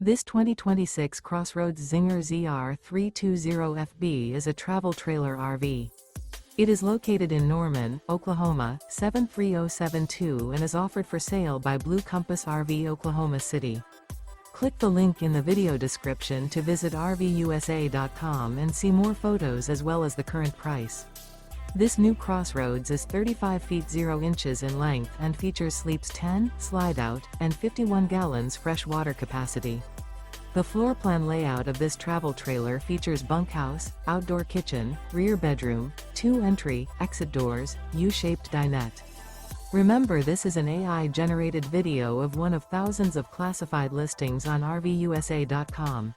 This 2026 CrossRoads Zinger ZR320FB is a travel trailer RV. It is located in Norman, Oklahoma, 73072 and is offered for sale by Blue Compass RV Oklahoma City. Click the link in the video description to visit RVUSA.com and see more photos as well as the current price. This new CrossRoads is 35 feet 0 inches in length and features sleeps 10, Slideout, and 51 gallons fresh water capacity. The floor plan layout of this travel trailer features bunkhouse, outdoor kitchen, rear bedroom, 2 entry, exit doors, U-shaped dinette. Remember, this is an AI-generated video of one of thousands of classified listings on RVUSA.com.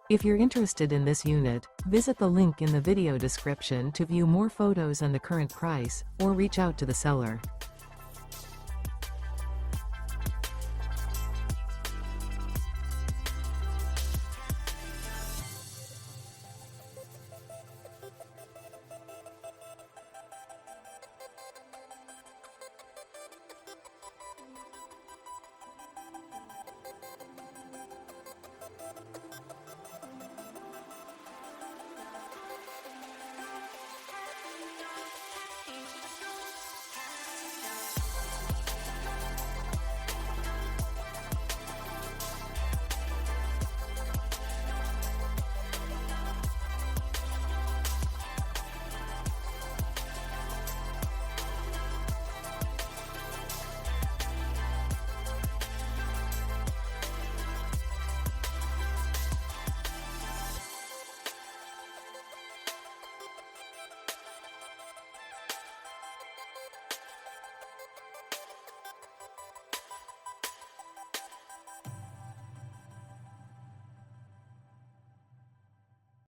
If you're interested in this unit, visit the link in the video description to view more photos and the current price, or reach out to the seller.